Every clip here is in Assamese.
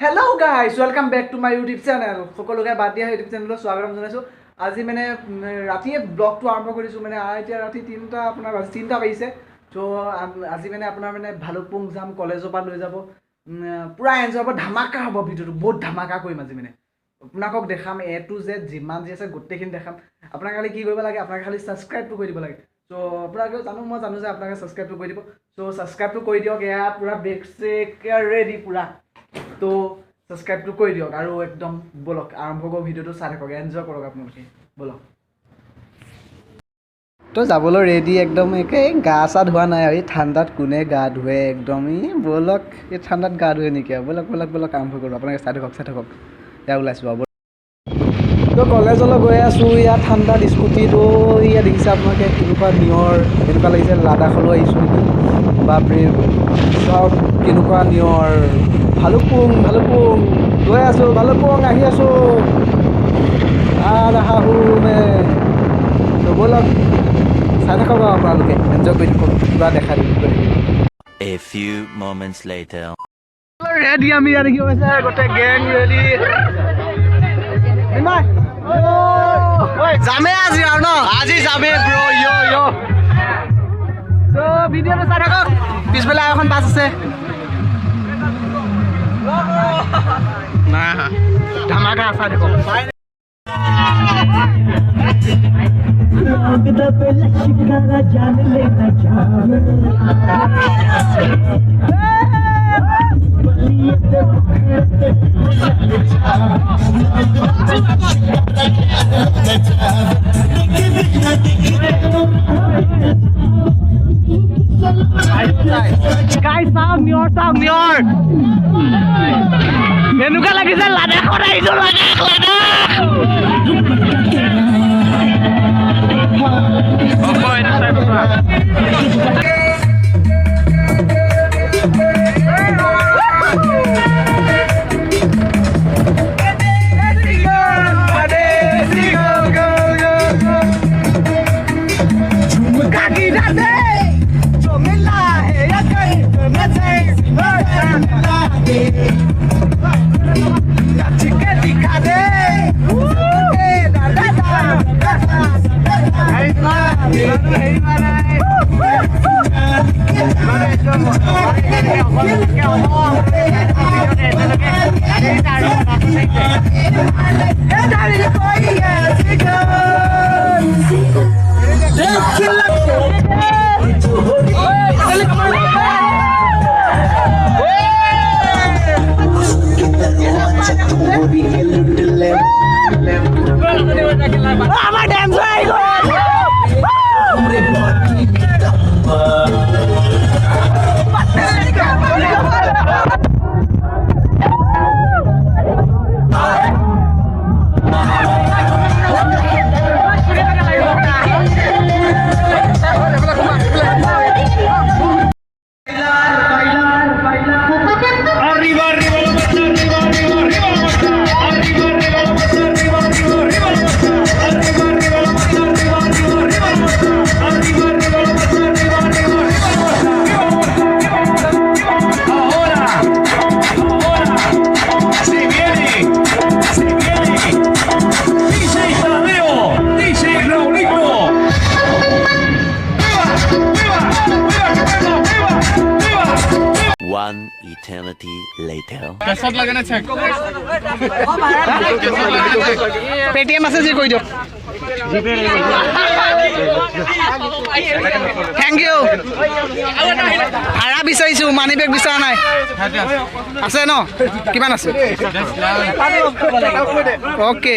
Hello guys, welcome back to my YouTube channel. সকলোকে বাদিয়া YouTube channel স্বাগতম জনাইছো। আজি মানে ৰাতিয়ে ব্লগ টো আৰম্ভ কৰিছো মানে এতিয়া ৰাতি 3টা আপোনাৰ 3টা পাইছে। তো আজি মানে আপোনাৰ মানে ভালুকপুং যাম কলেজৰ পৰা লৈ যাব। পুৰা এনজয় হ'ব ধামাকা হ'ব ভিডিওটো বহুত ধামাকা কৰিম আজি মানে। আপোনাক দেখাম A to Z যিমান যি আছে গোটেইখিনি দেখাম। আপোনাক খালি কি কৰিব লাগে আপোনাক খালি সাবস্ক্ৰাইব টো কৰি দিব লাগে। So আপোনাক মই জানো যে আপোনাক সাবস্ক্ৰাইব টো কৰি দিব। So সাবস্ক্ৰাইব টো কৰি দিয়ক এয়া পুৰা বেক ৰেডি পুৰা। তো সাবস্ক্ৰাইব টো কৰি দিয়ক আৰু একদম বলক আৰম্ভ কৰক ভিডিওটো চাই থাকক এনজয় কৰক আপোনালোকে বলক তো যাবলৈ ৰেডি একদম একে গা চা ধোৱা নাই আৰু ঠাণ্ডাত কোনে গা ধুৱে একদম বলক এই ঠাণ্ডাত গা ধুৱে নেকি বলক বলক বলক আৰম্ভ কৰোঁ আপোনালোকে চাই থাকক এয়া ওলাইছোঁ আৰু তো কলেজলৈ গৈ আছোঁ ইয়াত ঠাণ্ডাত স্কুটিটো ইয়াত দেখিছে আপোনালোকে কেনেকুৱা নিয়ৰ এনেকুৱা লাগিছে লাডাখলৈ আহিছোঁ নেকি বাপৰে চব কেনেকুৱা নিয়ৰ ভালুকপুং গৈ আছোঁ ভালুকপুং আহি আছোঁ মে তো বলক চাই থাকক আপোনালোকে এনজয় কৰি থাকক পুৰা দেখা দিব A few moments later. Ready আমি ইয়াত দেখি পাইছে গোটেই গেং ৰেডি যামে আজি আৰু ন আজি যামে ব্ৰ ইয় তো ভিডিঅ'টো চাই থাকক পিছবেলা এখন বাছ আছে nah धमाका सा देखो guys sound near এনেকুৱা লাগিছে লাডাখত আহিছোঁ One eternity later. कैसा लगा ना चेक पेटीएम আছে জি কই দিও থ্যাংক ইউ ভাড়া বিচাৰিছো মানি বেগ বিচাৰা নাই আছে ন কিমান আছে ওকে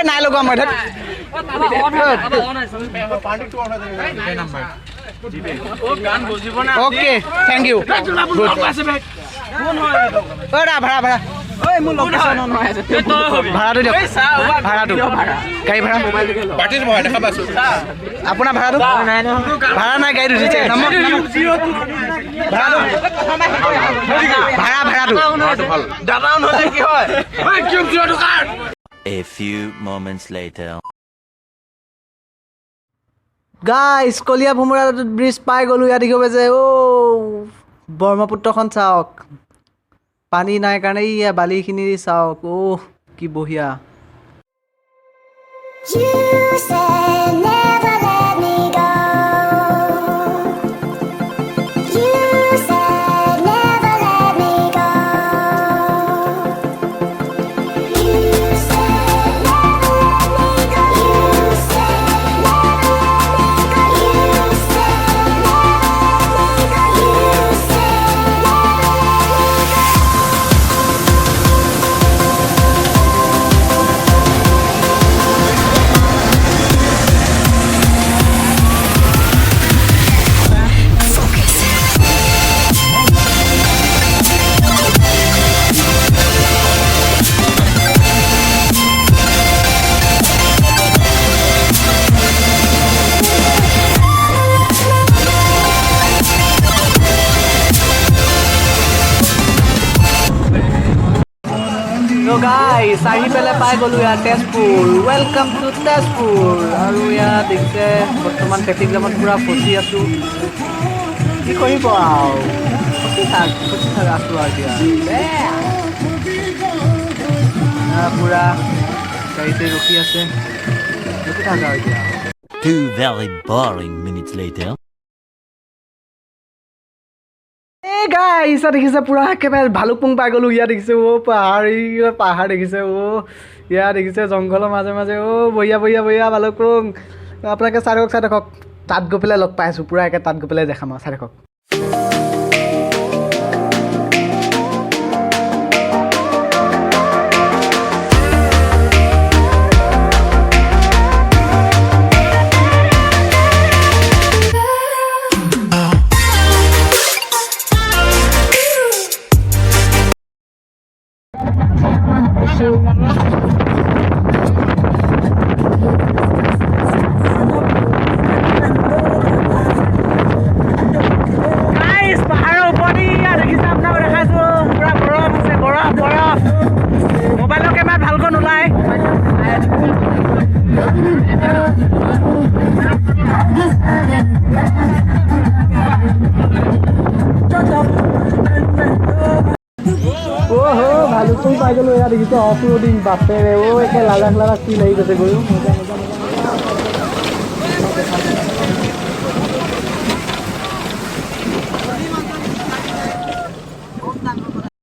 নাই লগা মই ওকে থ্যাংক ইউ ভাড়া ভাড়াটো দিয়ক ভাড়াটো গাড়ী ভাড়া আপোনাৰ ভাড়াটো ভাড়া নাই গাড়ীটো দিছে A few moments later. Guys Kalia Bhomora bridge পাই গ'লোঁ ইয়াত দেখিব পাইছে ব্ৰহ্মপুত্ৰখন চাওক পানী নাই কাৰণে ইয়া বালিখিনি চাওক কি বঢ়িয়া You said never let me go. You said never let me go. You said never let me go. You said never let me go. You said never let me go. You said তো গাইজ আহি পেলাই পাই গ'লোঁ ইয়াত তেজপুৰ ৱেলকাম টু তেজপুৰ আৰু ইয়াত দেখিছে বৰ্তমান ট্ৰেফিক জামত পূৰা ফচি আছোঁ কি কৰিব আৰু ফচি থাক আছোঁ আৰু এতিয়া পূৰা গাড়ীতে ৰখি আছে ৰখি থাক আৰু এতিয়া 2 very boring minutes later. Guys দেখিছে পূৰা একেবাৰে ভালুকপুং পাই গ'লোঁ ইয়াত দেখিছে পাহাৰ দেখিছে ইয়াত দেখিছে জংঘলৰ মাজে মাজে বঢ়িয়া বঢ়িয়া বঢ়িয়া ভালুকপুং আপোনালোকে চাই দেখক তাত গৈ পেলাই লগ পাই আছোঁ পূৰা একে তাত গৈ পেলাই দেখাম আৰু চাই দেখক মোবাইলৰ কেমেৰা ভালকৈ নোলায় ভালুকপুং পাই গ'লোঁ ইয়াত দেখিছে অফ ৰোডিং বাপেৰে একে লাগাক কি লাগি গৈছে গৈ মজা মজা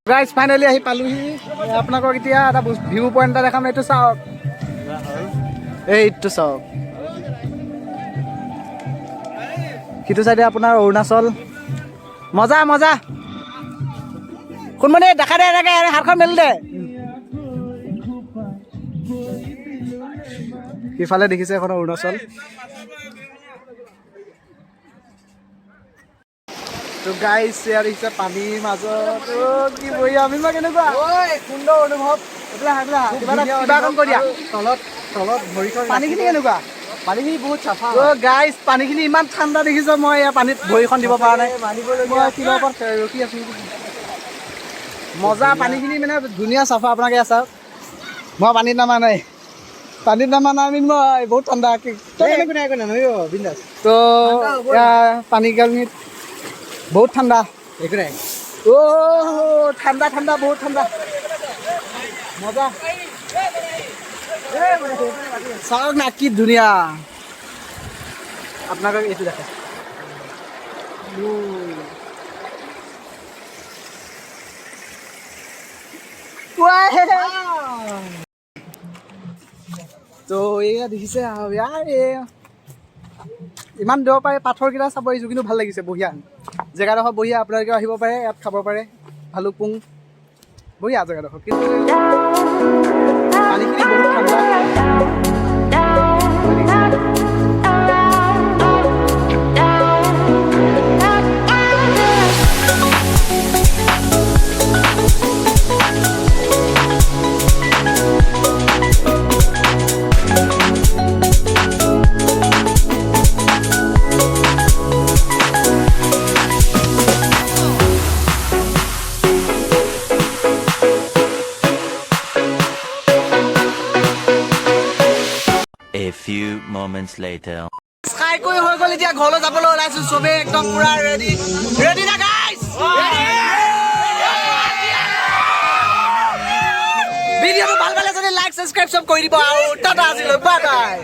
গাইজ ফাইনেলি আহি পালোহি আপোনালোকক এতিয়া এটা ভিউ পইণ্ট এটা দেখাম এইটো চাওক এইটো চাওক সিটো চাইডে আপোনাৰ অৰুণাচল মজা মজা কোনমনি দেখা দে এনেকে হাতখন মেলি দে সিফালে দেখিছে এখন অৰুণাচল তো গাইজ ইয়াৰ দেখিছে পানীৰ মাজত কি বঢ়িয়া আমি মই কেনেকুৱা সুন্দৰ অনুভৱ কিবা কাম কৰি দিয়া তলত ভৰিখন পানীখিনি কেনেকুৱা পানীখিনি বহুত চাফা গাইজ পানীখিনি ইমান ঠাণ্ডা দেখিছ মই ইয়াৰ পানীত ভৰিখন দিব পৰা নাই মই কিবা ওপৰত ৰখি আছোঁ মজা পানীখিনি মানে ধুনীয়া চাফা আপোনালোকে চাওক মই পানীত নামা নাই আমি মই বহুত ঠাণ্ডা তো পানীখিনিত বহুত ঠাণ্ডা একো নাই ঠাণ্ডা বহুত ঠাণ্ডা মজা চাওক না কি ধুনীয়া আপোনালোকক এইটো দেখে তো এয়া দেখিছে ইমান দূৰৰ পৰা পাথৰকেইটা চাব আহিছোঁ কিন্তু ভাল লাগিছে বঢ়িয়া জেগাডোখৰ বঢ়িয়া আপোনালোকে আহিব পাৰে ইয়াত খাব পাৰে ভালুকপুং বঢ়িয়া জেগাডোখৰ কিন্তু পানীখিনি বহুত ঠাণ্ডা A few moments later. খাই কৈ হৈ গ'ল এতিয়া ঘৰলৈ যাবলৈ ওলাইছো চবে একদম পুৰা ৰেডি ৰেডি না গাইজ ভিডিঅ'টো ভাল পালে যদি লাইক সাবস্ক্ৰাইব চব কৰি দিব আৰু টাটা আজিলৈ বাই বাই